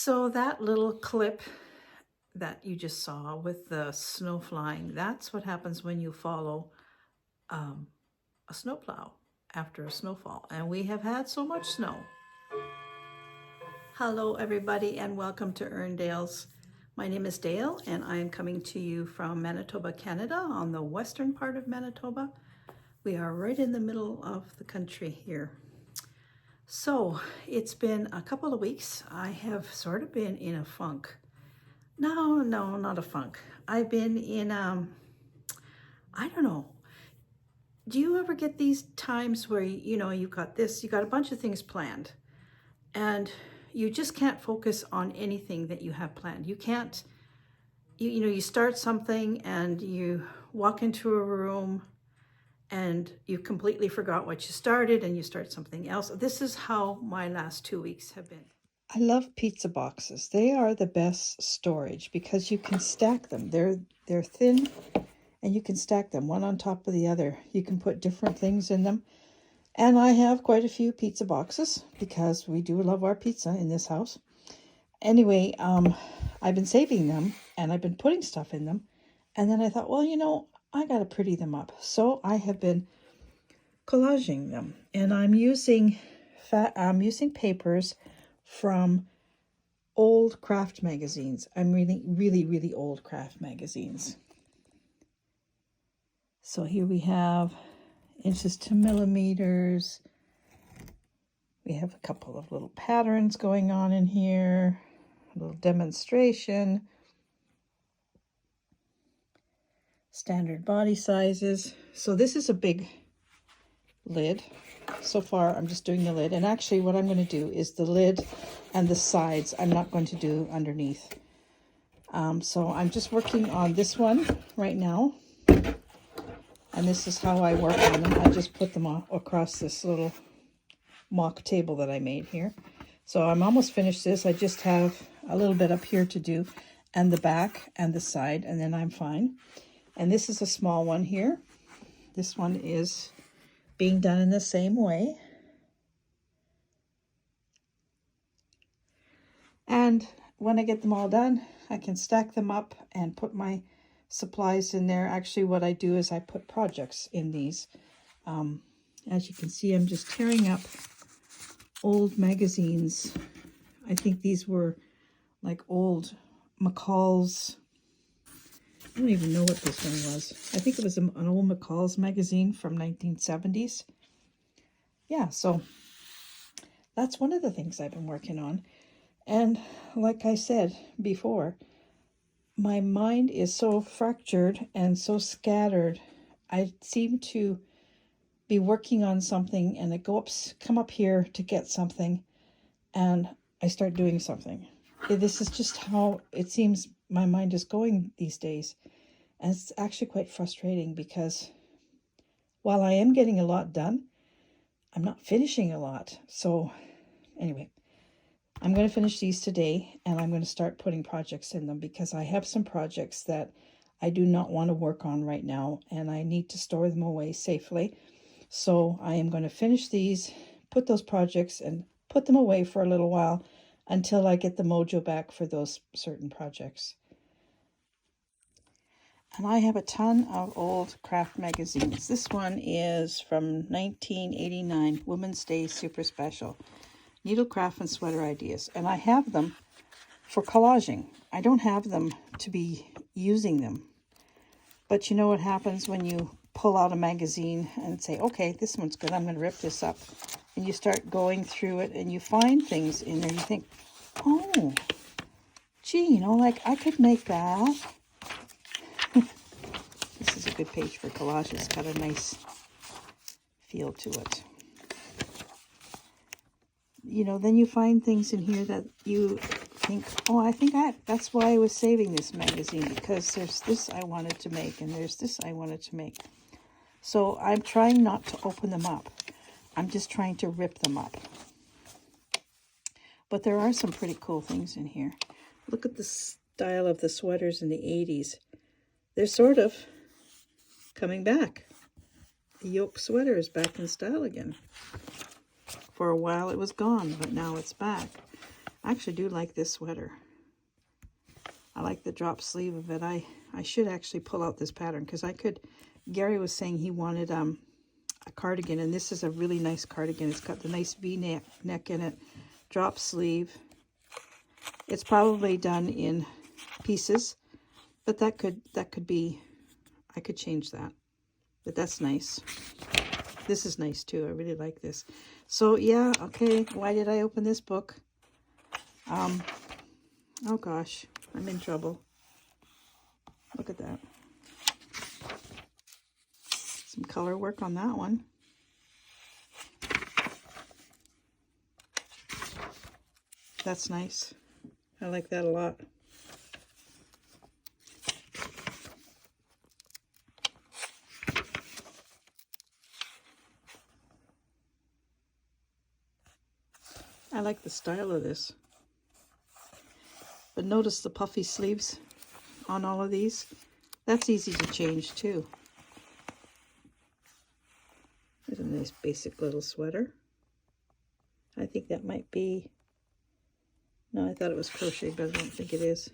So that little clip that you just saw with the snow flying, that's what happens when you follow a snowplow after a snowfall. And we have had so much snow. Hello everybody and welcome to Erndale's. My name is Dale and I am coming to you from Manitoba, Canada, on the western part of Manitoba. We are right in the middle of the country here. So it's been a couple of weeks. I have sort of been in a funk. No, not a funk. I've been in, I don't know. Do you ever get these times where, you got a bunch of things planned and you just can't focus on anything that you have planned. You can't, you start something and you walk into a room and you completely forgot what you started and you start something else. This is how my last 2 weeks have been. I love pizza boxes. They are the best storage because you can stack them. They're thin and you can stack them one on top of the other. You can put different things in them. And I have quite a few pizza boxes because we do love our pizza in this house. Anyway, I've been saving them and I've been putting stuff in them. And then I thought, well, I got to pretty them up. So I have been collaging them and I'm using papers from old craft magazines. I'm really old craft magazines. So here we have inches to millimeters. We have a couple of little patterns going on in here, a little demonstration, standard body sizes. So this is a big lid. So far I'm just doing the lid, and actually what I'm going to do is the lid and the sides. I'm not going to do underneath. So I'm just working on this one right now, and this is how I work on them. I just put them across this little mock table that I made here. So I'm almost finished this. I just have a little bit up here to do, and the back and the side, and then I'm fine. And this is a small one here. This one is being done in the same way. And when I get them all done, I can stack them up and put my supplies in there. Actually, what I do is I put projects in these. As you can see, I'm just tearing up old magazines. I think these were like old McCall's. I don't even know what this one was. I think it was an old McCall's magazine from 1970s. Yeah, so that's one of the things I've been working on. And like I said before, my mind is so fractured and so scattered. I seem to be working on something and I come up here to get something and I start doing something. This is just how it seems my mind is going these days. And it's actually quite frustrating because while I am getting a lot done, I'm not finishing a lot. So anyway, I'm going to finish these today and I'm going to start putting projects in them because I have some projects that I do not want to work on right now and I need to store them away safely. So I am going to finish these, put those projects and put them away for a little while until I get the mojo back for those certain projects. And I have a ton of old craft magazines. This one is from 1989, Women's Day Super Special, Needlecraft and Sweater Ideas. And I have them for collaging. I don't have them to be using them. But you know what happens when you pull out a magazine and say, okay, this one's good, I'm going to rip this up. And you start going through it and you find things in there. You think, oh, gee, like I could make that. This is a good page for collage. It's got a nice feel to it. Then you find things in here that you think, oh, I think that's why I was saving this magazine, because there's this I wanted to make and there's this I wanted to make. So I'm trying not to open them up. I'm just trying to rip them up. But there are some pretty cool things in here. Look at the style of the sweaters in the 80s. They're sort of coming back. The yoke sweater is back in style again. For a while it was gone, but now it's back. I actually do like this sweater. I like the drop sleeve of it. I should actually pull out this pattern because Gary was saying he wanted a cardigan, and this is a really nice cardigan. It's got the nice V-neck in it, drop sleeve. It's probably done in pieces, but that could be, I could change that. But that's nice. This is nice too. I really like this. So yeah, okay, why did I open this book? Oh gosh, I'm in trouble. Look at that. Some color work on that one. That's nice. I like that a lot. I like the style of this. But notice the puffy sleeves on all of these. That's easy to change too. There's a nice basic little sweater. I think that might be, no, I thought it was crochet, but I don't think it is.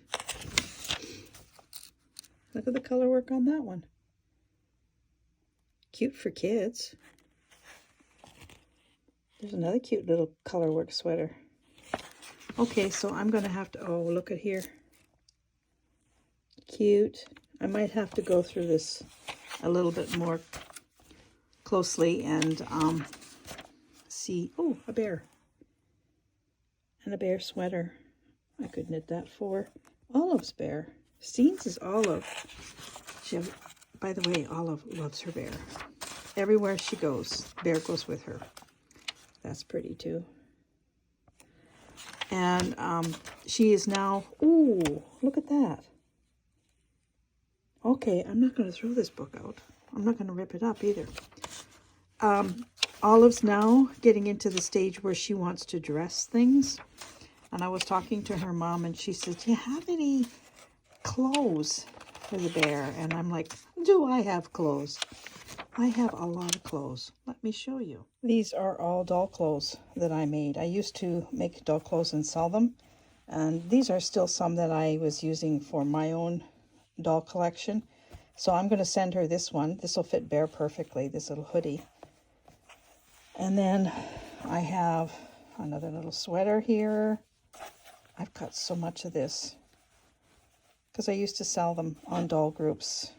Look at the color work on that one. Cute for kids. There's another cute little color work sweater. Okay, so I'm going to have to, oh, look at here. Cute. I might have to go through this a little bit more closely and see. Oh, a bear. And a bear sweater. I could knit that for Olive's bear. Steen's is Olive. By the way, Olive loves her bear. Everywhere she goes, bear goes with her. That's pretty too. And she is now, ooh, look at that. Okay, I'm not going to throw this book out. I'm not going to rip it up either. Olive's now getting into the stage where she wants to dress things. And I was talking to her mom, and she said, do you have any clothes for the bear? And I'm like, do I have clothes? I have a lot of clothes. Let me show you. These are all doll clothes that I made. I used to make doll clothes and sell them. And these are still some that I was using for my own doll collection. So I'm going to send her this one. This will fit Bear perfectly, this little hoodie. And then I have another little sweater here. I've got so much of this because I used to sell them on doll groups.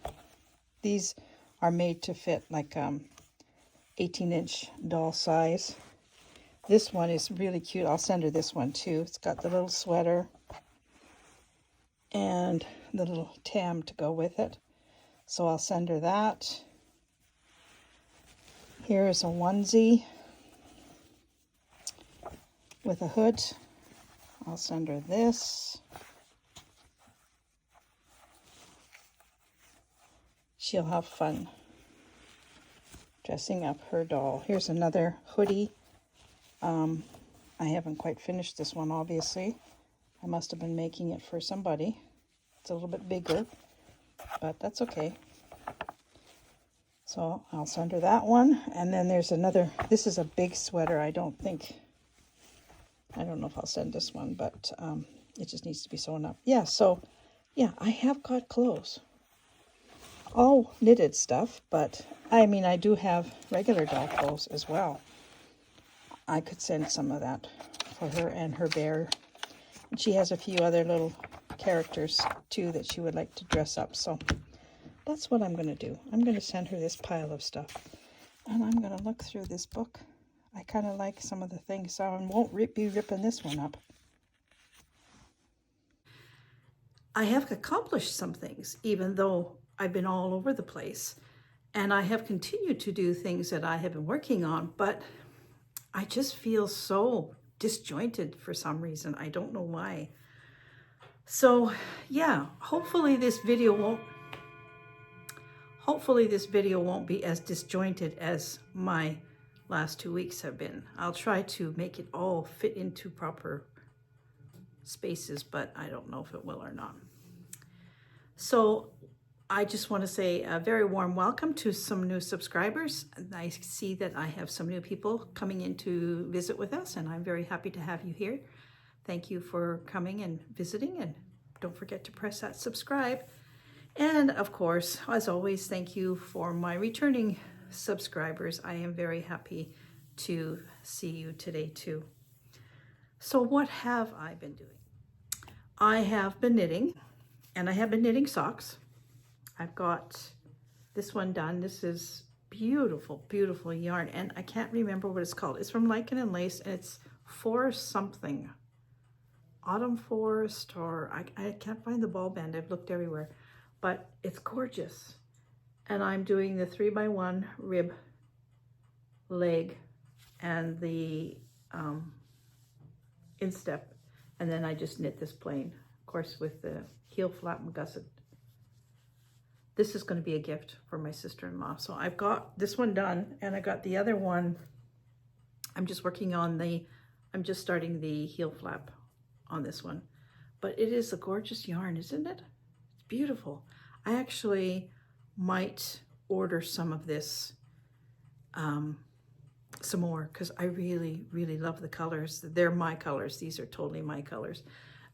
These are made to fit like 18-inch doll size. This one is really cute. I'll send her this one too. It's got the little sweater and the little tam to go with it. So I'll send her that. Here is a onesie with a hood. I'll send her this. She'll have fun dressing up her doll. Here's another hoodie. I haven't quite finished this one, obviously. I must have been making it for somebody. It's a little bit bigger, but that's okay. So I'll send her that one. And then there's another, this is a big sweater. I don't know if I'll send this one, but it just needs to be sewn up. Yeah, so yeah, I have got clothes. All knitted stuff, but I mean, I do have regular doll clothes as well. I could send some of that for her and her bear. And she has a few other little characters too that she would like to dress up. So that's what I'm going to do. I'm going to send her this pile of stuff. And I'm going to look through this book. I kind of like some of the things, so I won't be ripping this one up. I have accomplished some things, even though I've been all over the place. And I have continued to do things that I have been working on, but I just feel so disjointed for some reason. I don't know why. So yeah, hopefully this video won't be as disjointed as my last 2 weeks have been. I'll try to make it all fit into proper spaces, but I don't know if it will or not. So I just want to say a very warm welcome to some new subscribers. I see that I have some new people coming in to visit with us, and I'm very happy to have you here. Thank you for coming and visiting, and don't forget to press that subscribe. And of course, as always, thank you for my returning subscribers. I am very happy to see you today too. So what have I been doing? I have been knitting, and I have been knitting socks. I've got this one done. This is beautiful, beautiful yarn, and I can't remember what it's called. It's from Lichen and Lace, and it's Forest something. Autumn Forest, or I can't find the ball band. I've looked everywhere, but it's gorgeous. And I'm doing the 3x1 rib leg and the instep, and then I just knit this plain, of course, with the heel flap gusset. This is going to be a gift for my sister-in-law. So I've got this one done, and I got the other one. I'm just working on I'm just starting the heel flap on this one. But it is a gorgeous yarn, isn't it? It's beautiful. I actually might order some of this, some more, because I really, really love the colors. They're my colors. These are totally my colors.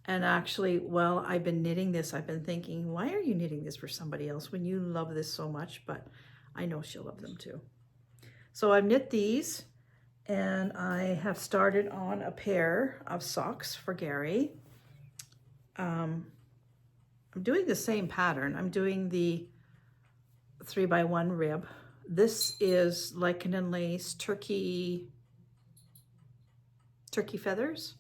And actually, while I've been knitting this, I've been thinking, why are you knitting this for somebody else when you love this so much? But I know she'll love them too. So I've knit these, and I have started on a pair of socks for Gary. I'm doing the same pattern. I'm doing the 3x1 rib. This is Lichen and Lace turkey feathers.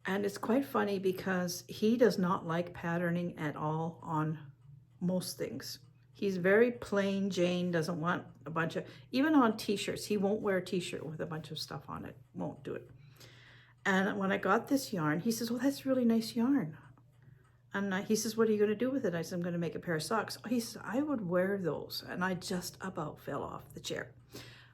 And it's quite funny because he does not like patterning at all on most things. He's very plain Jane, doesn't want a bunch of, even on t-shirts, he won't wear a t-shirt with a bunch of stuff on it, won't do it. And when I got this yarn, he says, well, that's really nice yarn. And he says, what are you going to do with it? I said, I'm going to make a pair of socks. He says, I would wear those. And I just about fell off the chair.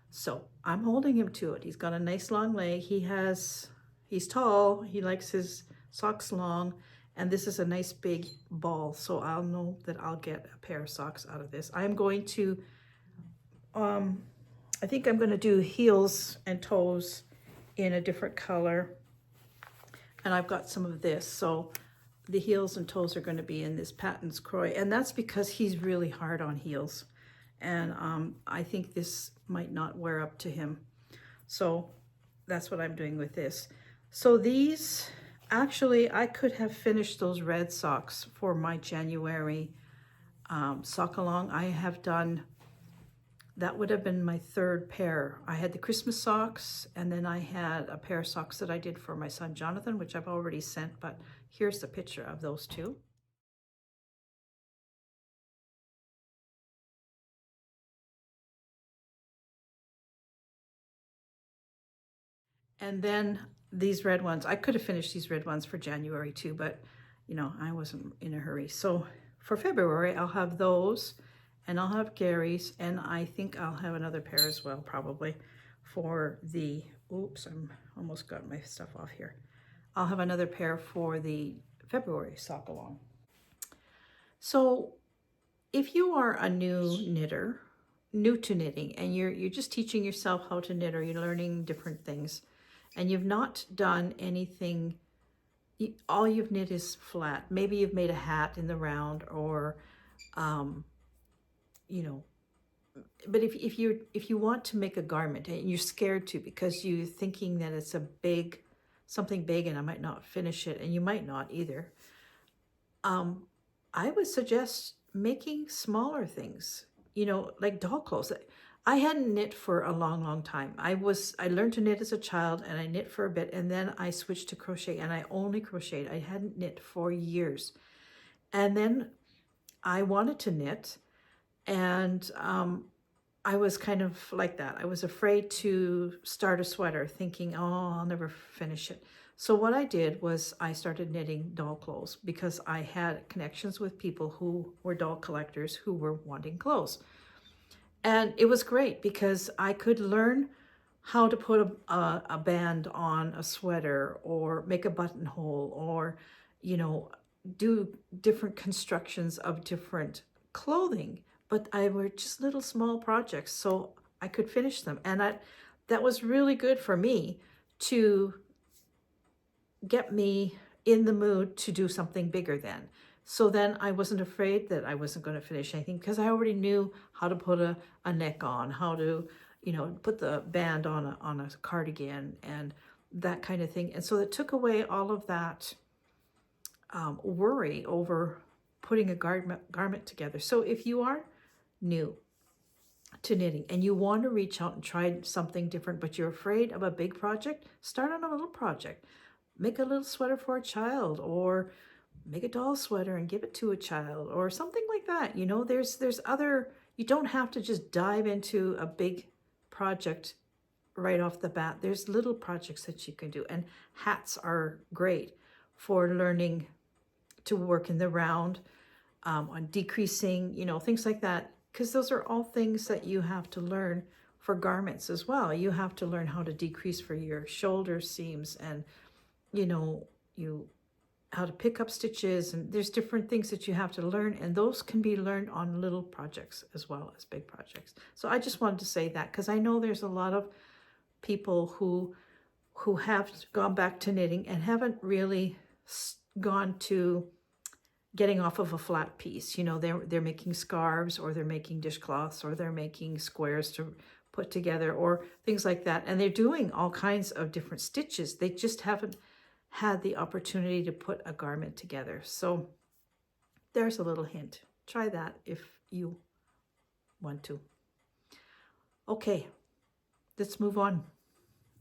So I'm holding him to it. He's got a nice long leg. He's tall, he likes his socks long, and this is a nice big ball, so I'll know that I'll get a pair of socks out of this. I'm going to, I think I'm going to do heels and toes in a different color, and I've got some of this, so the heels and toes are going to be in this Patton's Croy, and that's because he's really hard on heels, and I think this might not wear up to him, so that's what I'm doing with this. So these, actually, I could have finished those red socks for my January sock along. I have done, that would have been my third pair. I had the Christmas socks, and then I had a pair of socks that I did for my son Jonathan, which I've already sent, but here's the picture of those two. And then these red ones, I could have finished these red ones for January too, but you know, I wasn't in a hurry. So for February, I'll have those, and I'll have Gary's, and I think I'll have another pair as well, probably for the, oops, I'm almost got my stuff off here. I'll have another pair for the February sock along. So if you are a new knitter, new to knitting, and you're just teaching yourself how to knit, or you're learning different things, and you've not done anything, all you've knit is flat. Maybe you've made a hat in the round, or, you know, but if you want to make a garment and you're scared to because you're thinking that it's something big and I might not finish it, and you might not either, I would suggest making smaller things, you know, like doll clothes. I hadn't knit for a long, long time. I learned to knit as a child, and I knit for a bit, and then I switched to crochet, and I only crocheted. I hadn't knit for years. And then I wanted to knit, and I was kind of like that. I was afraid to start a sweater, thinking, oh, I'll never finish it. So what I did was I started knitting doll clothes, because I had connections with people who were doll collectors who were wanting clothes. And it was great because I could learn how to put a band on a sweater, or make a buttonhole, or, you know, do different constructions of different clothing. But I were just little small projects, so I could finish them. And that was really good for me to get me in the mood to do something bigger then. So then I wasn't afraid that I wasn't going to finish anything, because I already knew how to put a neck on, how to, you know, put the band on a cardigan and that kind of thing. And so it took away all of that worry over putting a garment together. So if you are new to knitting and you want to reach out and try something different, but you're afraid of a big project, start on a little project. Make a little sweater for a child, or make a doll sweater and give it to a child, or something like that. You know, there's other, you don't have to just dive into a big project right off the bat. There's little projects that you can do, and hats are great for learning to work in the round, on decreasing, you know, things like that, because those are all things that you have to learn for garments as well. You have to learn how to decrease for your shoulder seams, and you know, how to pick up stitches, and there's different things that you have to learn, and those can be learned on little projects as well as big projects. So I just wanted to say that, because I know there's a lot of people who have gone back to knitting and haven't really gone to getting off of a flat piece. You know, they're making scarves, or they're making dishcloths, or they're making squares to put together, or things like that, and they're doing all kinds of different stitches. They just haven't had the opportunity to put a garment together. So there's a little hint. Try that if you want to. Okay, let's move on.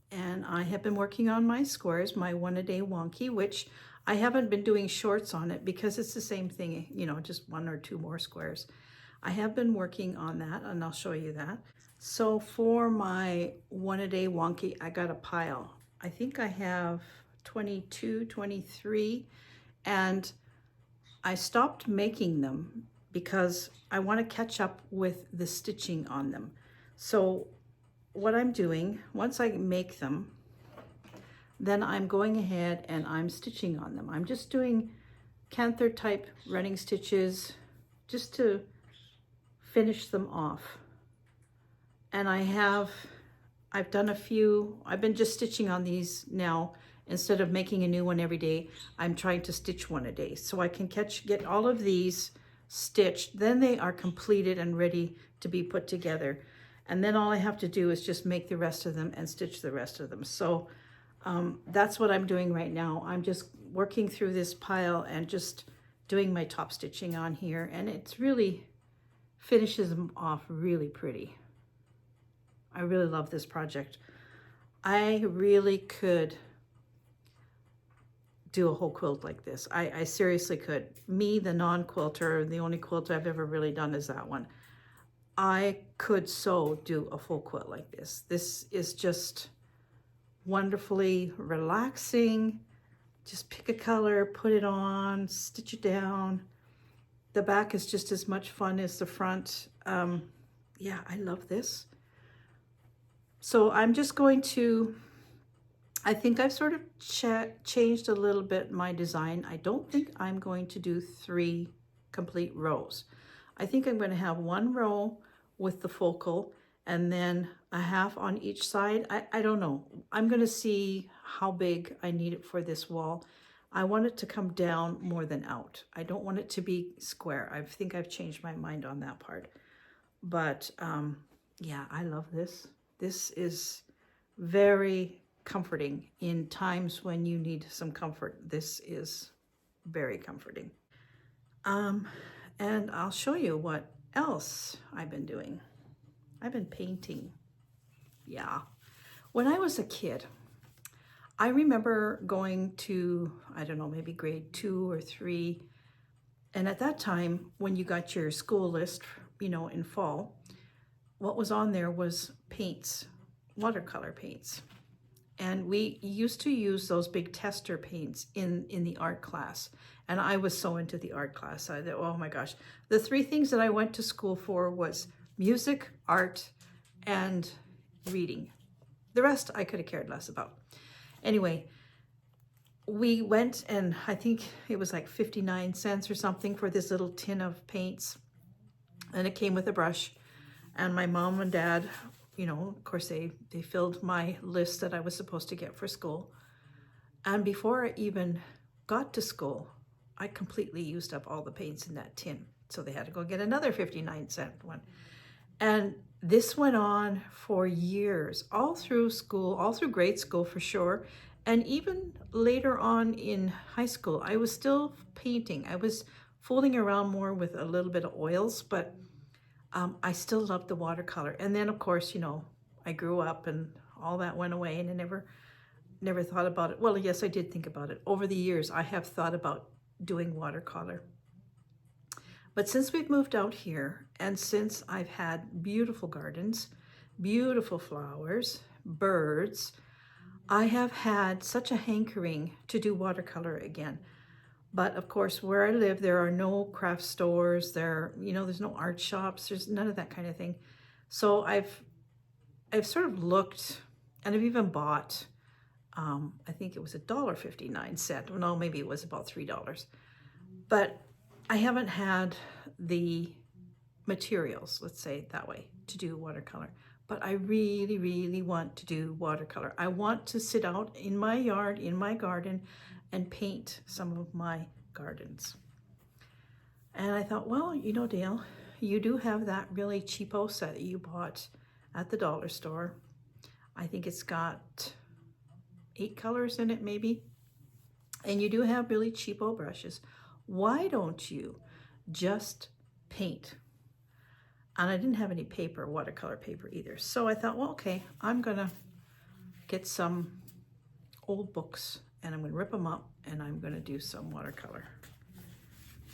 And I have been working on my squares, my one-a-day wonky, which I haven't been doing shorts on it because it's the same thing, you know, just one or two more squares. I have been working on that, and I'll show you that. So for my one-a-day wonky, I got a pile. I think I have 22, 23, and I stopped making them because I want to catch up with the stitching on them. So what I'm doing, once I make them, then I'm going ahead and I'm stitching on them. I'm just doing Canter type running stitches just to finish them off. And I've done a few. I've been just stitching on these now. Instead of making a new one every day, I'm trying to stitch one a day, so I can get all of these stitched. Then they are completed and ready to be put together. And then all I have to do is just make the rest of them and stitch the rest of them. So that's what I'm doing right now. I'm just working through this pile and just doing my top stitching on here. And it's really finishes them off really pretty. I really love this project. I really could do a whole quilt like this. I seriously could. Me, the non-quilter, the only quilt I've ever really done is that one. I could so do a full quilt like this. This is just wonderfully relaxing. Just pick a color, put it on, stitch it down. The back is just as much fun as the front. Yeah, I love this. So I'm just going to, I think I've sort of changed a little bit my design. I don't think I'm going to do 3 complete rows. I think I'm going to have 1 row with the focal and then a half on each side. I don't know. I'm going to see how big I need it for this wall. I want it to come down more than out. I don't want it to be square. I think I've changed my mind on that part. But yeah, I love this. This is very comforting in times when you need some comfort. This is very comforting. And I'll show you what else I've been doing. I've been painting. Yeah. When I was a kid, I remember going to, I don't know, maybe grade 2 or 3. And at that time, when you got your school list, you know, in fall, what was on there was paints, watercolor paints. And we used to use those big tester paints in the art class. And I was so into the art class. I thought, oh my gosh. The 3 things that I went to school for was music, art, and reading. The rest I could have cared less about. Anyway, we went, and I think it was like 59 cents or something for this little tin of paints. And it came with a brush. And my mom and dad, you know, of course, they filled my list that I was supposed to get for school. And before I even got to school, I completely used up all the paints in that tin. So they had to go get another 59-cent one. And this went on for years, all through school, all through grade school for sure. And even later on in high school, I was still painting. I was fooling around more with a little bit of oils, but I still loved the watercolor. And then of course, you know, I grew up and all that went away, and I never thought about it. Well, yes, I did think about it. Over the years, I have thought about doing watercolor. But since we've moved out here, and since I've had beautiful gardens, beautiful flowers, birds, I have had such a hankering to do watercolor again. But of course, where I live, there are no craft stores, there's no art shops, there's none of that kind of thing. So I've sort of looked, and I've even bought, I think it was $1.59. No, maybe it was about $3. But I haven't had the materials, let's say it that way, to do watercolor. But I really, really want to do watercolor. I want to sit out in my yard, in my garden, and paint some of my gardens. And I thought, well, you know, Dale, you do have that really cheapo set that you bought at the dollar store. I think it's got 8 colors in it, maybe. And you do have really cheapo brushes. Why don't you just paint? And I didn't have any paper, watercolor paper either. So I thought, well, okay, I'm gonna get some old books and I'm gonna rip them up and I'm gonna do some watercolor.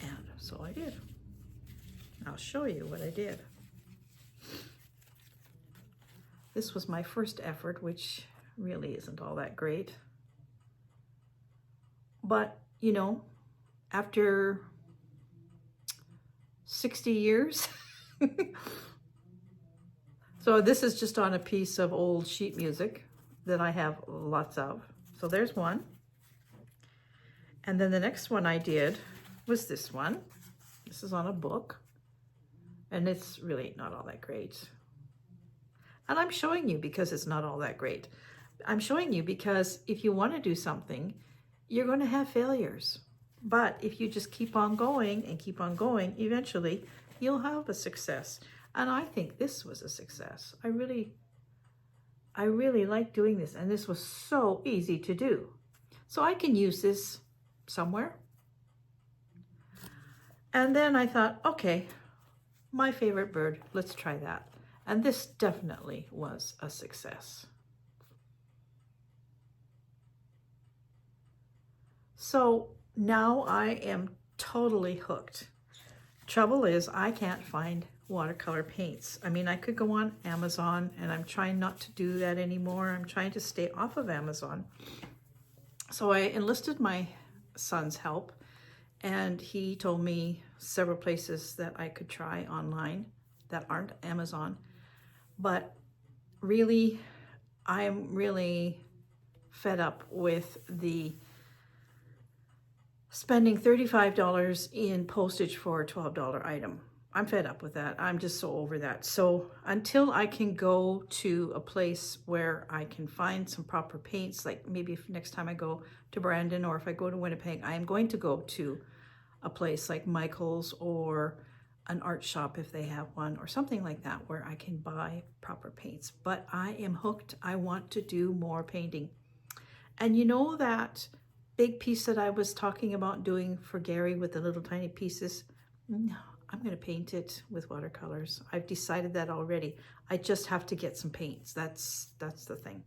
And so I did. I'll show you what I did. This was my first effort, which really isn't all that great. But, you know, after 60 years, so this is just on a piece of old sheet music that I have lots of. So there's one. And then the next one I did was this one. This is on a book. And it's really not all that great. And I'm showing you because it's not all that great. I'm showing you because if you want to do something, you're going to have failures. But if you just keep on going and keep on going, eventually you'll have a success. And I think this was a success. I really like doing this. And this was so easy to do. So I can use this somewhere. And then I thought, okay, my favorite bird, let's try that. And this definitely was a success. So now I am totally hooked. Trouble is, I can't find watercolor paints. I mean, I could go on Amazon, and I'm trying not to do that anymore. I'm trying to stay off of Amazon. So I enlisted my son's help, and he told me several places that I could try online that aren't Amazon. But really, I'm really fed up with the spending $35 in postage for a $12 item. I'm fed up with that. I'm just so over that. So until I can go to a place where I can find some proper paints, like maybe if next time I go to Brandon or if I go to Winnipeg, I am going to go to a place like Michael's or an art shop if they have one or something like that where I can buy proper paints. But I am hooked. I want to do more painting. And you know that big piece that I was talking about doing for Gary with the little tiny pieces? No, I'm going to paint it with watercolors. I've decided that already. I just have to get some paints. That's the thing.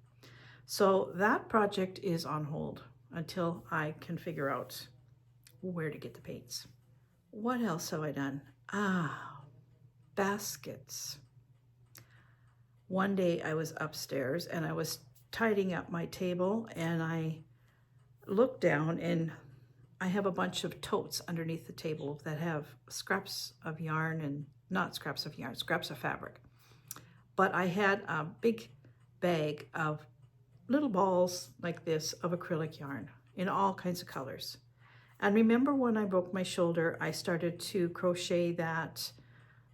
So that project is on hold until I can figure out where to get the paints. What else have I done? Baskets. One day I was upstairs and I was tidying up my table and I looked down and I have a bunch of totes underneath the table that have scraps of yarn and not scraps of yarn, scraps of fabric. But I had a big bag of little balls like this of acrylic yarn in all kinds of colors. And remember when I broke my shoulder, I started to crochet that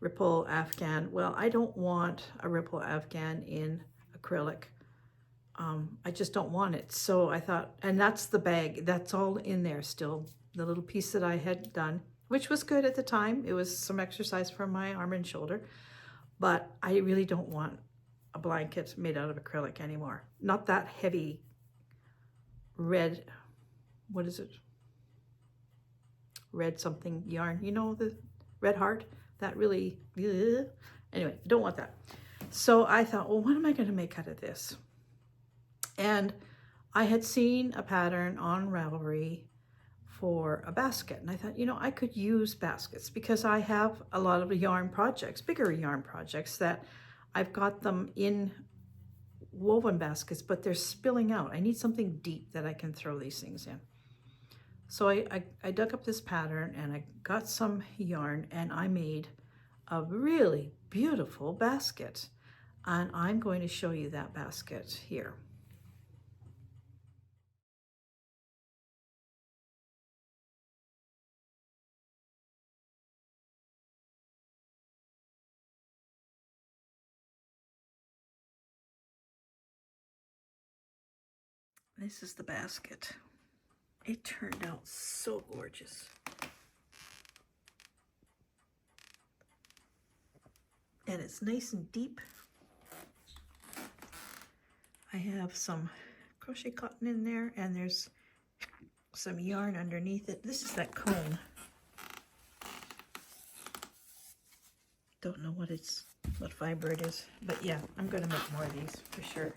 ripple afghan. Well, I don't want a ripple afghan in acrylic. I just don't want it. So I thought, and that's the bag, that's all in there still, the little piece that I had done, which was good at the time. It was some exercise for my arm and shoulder, but I really don't want a blanket made out of acrylic anymore. Not that heavy red, what is it? Red something yarn, you know, the red heart, that really, ugh. Anyway, I don't want that. So I thought, well, what am I going to make out of this? And I had seen a pattern on Ravelry for a basket. And I thought, you know, I could use baskets because I have a lot of yarn projects, bigger yarn projects that I've got them in woven baskets, but they're spilling out. I need something deep that I can throw these things in. So I dug up this pattern and I got some yarn and I made a really beautiful basket. And I'm going to show you that basket here. This is the basket. It turned out so gorgeous. And it's nice and deep. I have some crochet cotton in there and there's some yarn underneath it. This is that cone. Don't know what fiber it is, but yeah, I'm gonna make more of these for sure.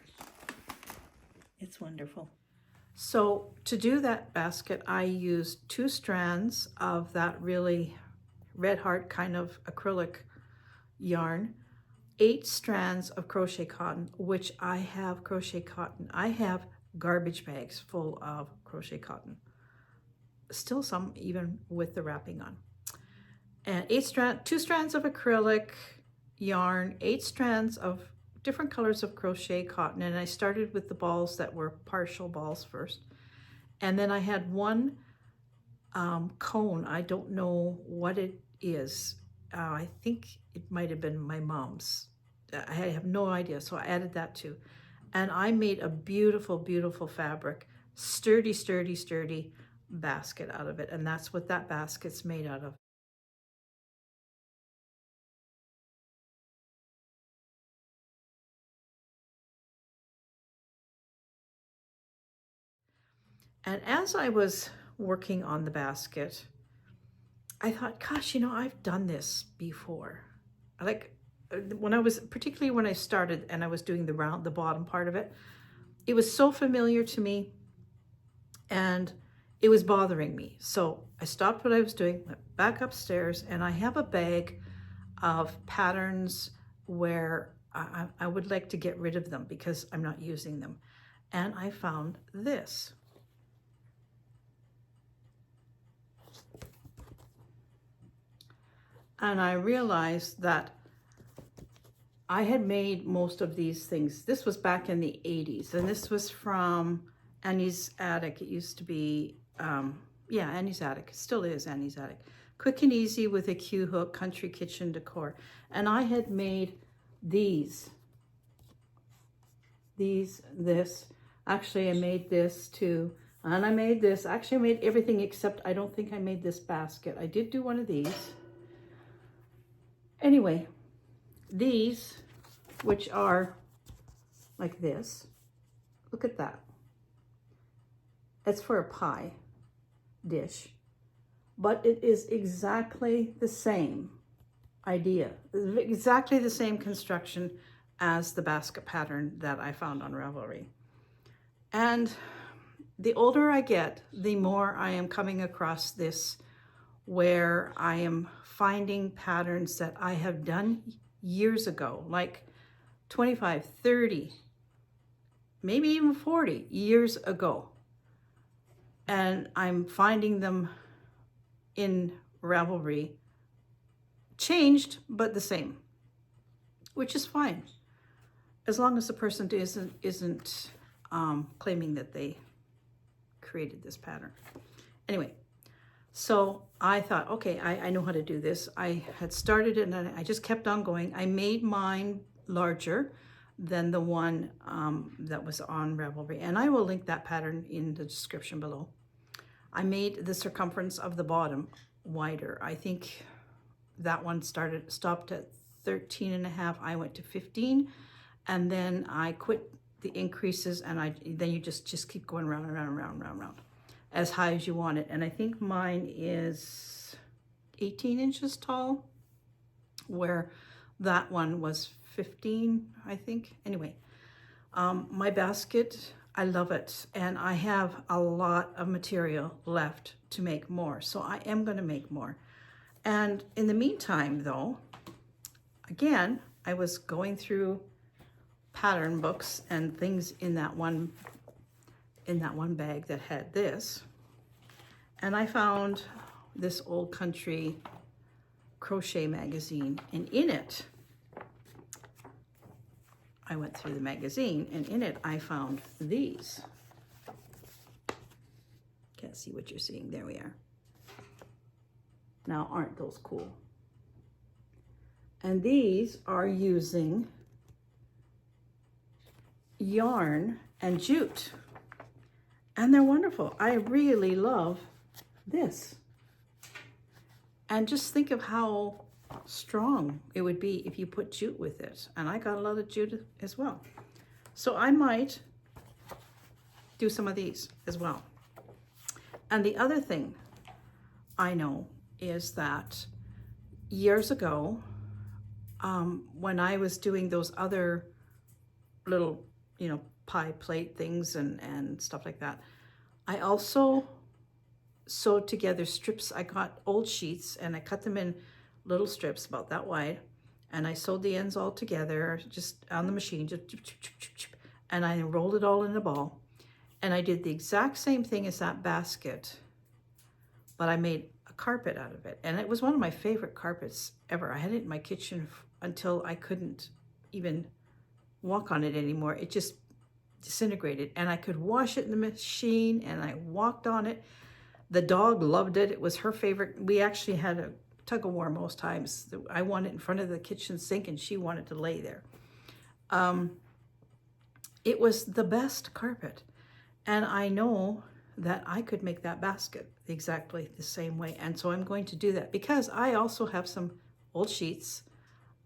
It's wonderful. So to do that basket, I used 2 strands of that really red heart kind of acrylic yarn, 8 strands of crochet cotton, which I have crochet cotton. I have garbage bags full of crochet cotton. Still some even with the wrapping on. And 2 strands of acrylic yarn, 8 strands of different colors of crochet cotton, and I started with the balls that were partial balls first. And then I had 1 cone. I don't know what it is. I think it might have been my mom's. I have no idea, so I added that too. And I made a beautiful, beautiful fabric, sturdy, sturdy, sturdy basket out of it, and that's what that basket's made out of. And as I was working on the basket, I thought, gosh, you know, I've done this before. Like particularly when I started and I was doing the bottom part of it, it was so familiar to me and it was bothering me. So I stopped what I was doing, went back upstairs, and I have a bag of patterns where I would like to get rid of them because I'm not using them. And I found this. And I realized that I had made most of these things. This was back in the 80s, and this was from Annie's Attic. It used to be, yeah, Annie's Attic. It still is Annie's Attic. Quick and easy with a Q hook, country kitchen decor. And I had made this. Actually, I made this too. And I made this. Actually, I made everything except I don't think I made this basket. I did do one of these. Anyway, these, which are like this, look at that. It's for a pie dish, but it is exactly the same idea, exactly the same construction as the basket pattern that I found on Ravelry. And the older I get, the more I am coming across this where I am finding patterns that I have done years ago, like 25, 30, maybe even 40 years ago. And I'm finding them in Ravelry, changed, but the same, which is fine. As long as the person isn't claiming that they created this pattern. Anyway, so I thought, okay, I know how to do this. I had started it and I just kept on going. I made mine larger than the one that was on Ravelry. And I will link that pattern in the description below. I made the circumference of the bottom wider. I think that one stopped at 13.5. I went to 15, and then I quit the increases, and then you just keep going round and round and round and round and round as high as you want it. And I think mine is 18 inches tall, where that one was 15, I think. Anyway, my basket, I love it, and I have a lot of material left to make more, so I am going to make more. And in the meantime, though, again, I was going through pattern books and things in that one bag that had this, and I found this Old Country crochet magazine, and in it, I went through the magazine, and in it I found these. Can't see what you're seeing. There we are. Now, aren't those cool? And these are using yarn and jute, and they're wonderful. I really love this. And just think of how strong it would be if you put jute with it. And I got a lot of jute as well. So I might do some of these as well. And the other thing I know is that years ago, when I was doing those other little, pie plate things and stuff like that, I also sewed together strips. I got old sheets and I cut them in little strips about that wide, and I sewed the ends all together just on the machine, and I rolled it all in a ball. And I did the exact same thing as that basket, but I made a carpet out of it, and it was one of my favorite carpets ever. I had it in my kitchen until I couldn't even walk on it anymore. It just disintegrated, and I could wash it in the machine, and I walked on it. The dog loved it. It was her favorite. We actually had a tug of war most times. I wanted it in front of the kitchen sink, and she wanted to lay there. It was the best carpet, and I know that I could make that basket exactly the same way. And so I'm going to do that, because I also have some old sheets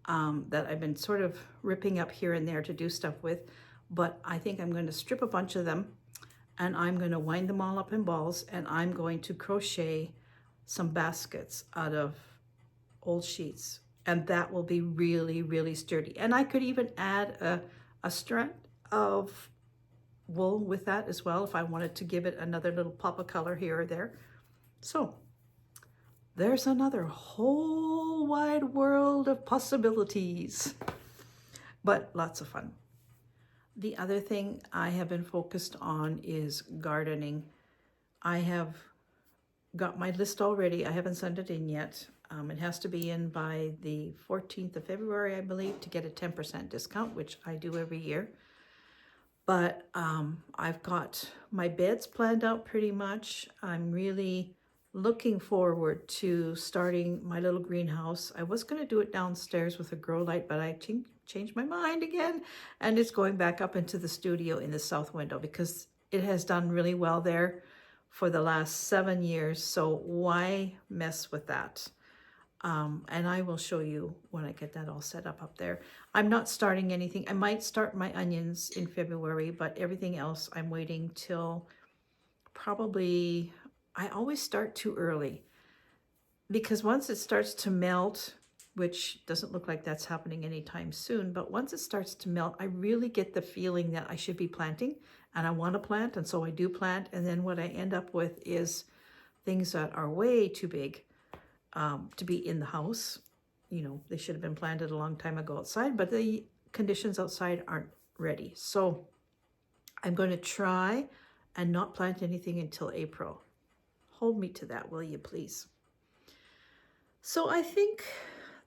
that I've been sort of ripping up here and there to do stuff with, but I think I'm going to strip a bunch of them, and I'm going to wind them all up in balls, and I'm going to crochet some baskets out of old sheets, and that will be really, really sturdy. And I could even add a strand of wool with that as well if I wanted to give it another little pop of color here or there. So there's another whole wide world of possibilities, but lots of fun. The other thing I have been focused on is gardening. I have got my list already. I haven't sent it in yet. It has to be in by the 14th of February, I believe, to get a 10% discount, which I do every year. But I've got my beds planned out pretty much. I'm really looking forward to starting my little greenhouse. I was going to do it downstairs with a grow light, but I changed my mind again, and it's going back up into the studio in the south window, because it has done really well there for the last 7 years. So why mess with that? And I will show you when I get that all set up there. I'm not starting anything. I might start my onions in February, but everything else I'm waiting till probably, I always start too early, because once it starts to melt, which doesn't look like that's happening anytime soon, but once it starts to melt, I really get the feeling that I should be planting, and I want to plant, and so I do plant. And then what I end up with is things that are way too big to be in the house. They should have been planted a long time ago outside, but the conditions outside aren't ready. So I'm going to try and not plant anything until April. Hold me to that, will you please? So I think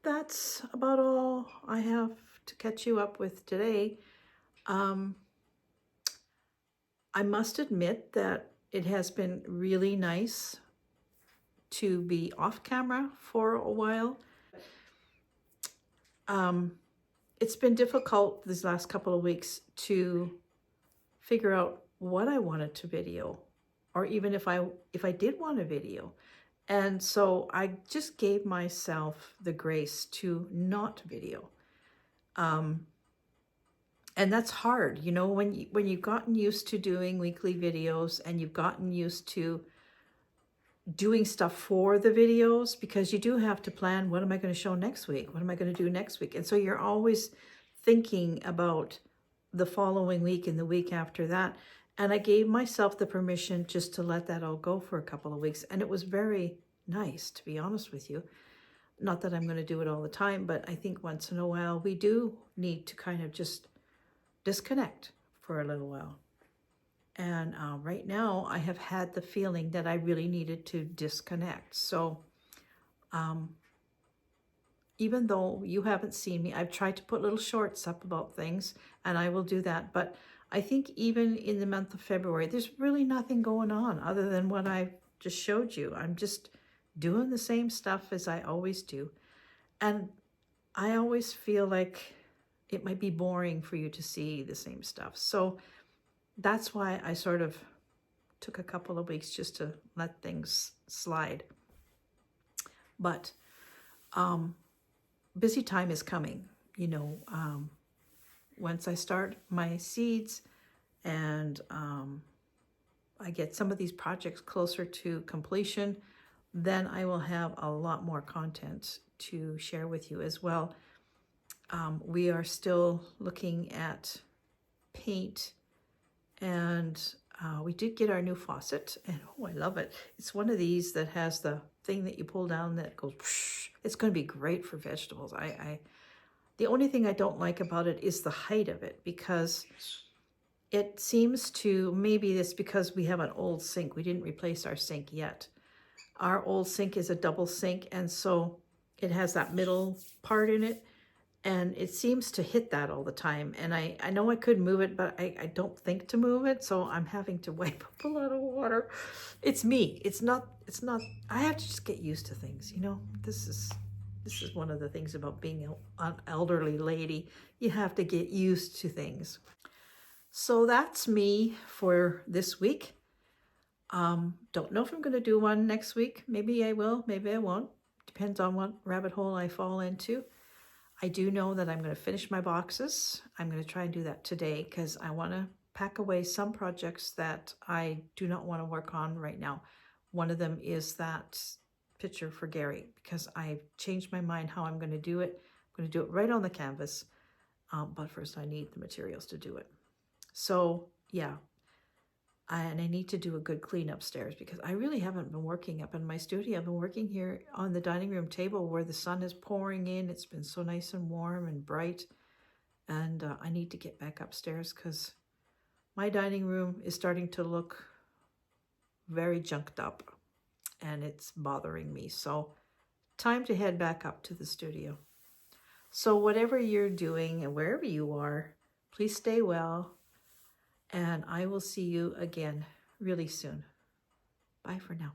that's about all I have to catch you up with today. I must admit that it has been really nice to be off camera for a while. it's been difficult these last couple of weeks to figure out what I wanted to video, or even if I did want a video. And so I just gave myself the grace to not video. And that's hard, you know, when you've gotten used to doing weekly videos and you've gotten used to doing stuff for the videos, because you do have to plan, what am I going to show next week? What am I going to do next week? And so you're always thinking about the following week and the week after that. And I gave myself the permission just to let that all go for a couple of weeks. And it was very nice, to be honest with you. Not that I'm going to do it all the time, but I think once in a while we do need to kind of just disconnect for a little while. And right now I have had the feeling that I really needed to disconnect. So even though you haven't seen me, I've tried to put little shorts up about things, and I will do that. But I think even in the month of February, there's really nothing going on other than what I just showed you. I'm just doing the same stuff as I always do. And I always feel like it might be boring for you to see the same stuff. So that's why I sort of took a couple of weeks just to let things slide. But busy time is coming, you know. Once I start my seeds and I get some of these projects closer to completion, then I will have a lot more content to share with you as well. We are still looking at paint, and we did get our new faucet, and oh, I love it. It's one of these that has the thing that you pull down that goes whoosh. It's going to be great for vegetables. The only thing I don't like about it is the height of it, because it seems to, maybe it's because we have an old sink. We didn't replace our sink yet. Our old sink is a double sink, and so it has that middle part in it, and it seems to hit that all the time. And I know I could move it, but I don't think to move it, so I'm having to wipe up a lot of water. It's me. It's not, I have to just get used to things, you know. This is one of the things about being an elderly lady. You have to get used to things. So that's me for this week. Don't know if I'm going to do one next week. Maybe I will, maybe I won't. Depends on what rabbit hole I fall into. I do know that I'm going to finish my boxes. I'm going to try and do that today, because I want to pack away some projects that I do not want to work on right now. One of them is that picture for Gary, because I've changed my mind how I'm going to do it. I'm going to do it right on the canvas, but first I need the materials to do it. So yeah, and I need to do a good clean upstairs, because I really haven't been working up in my studio. I've been working here on the dining room table where the sun is pouring in. It's been so nice and warm and bright, and I need to get back upstairs, because my dining room is starting to look very junked up, and it's bothering me. So time to head back up to the studio. So whatever you're doing and wherever you are, please stay well, and I will see you again really soon. Bye for now.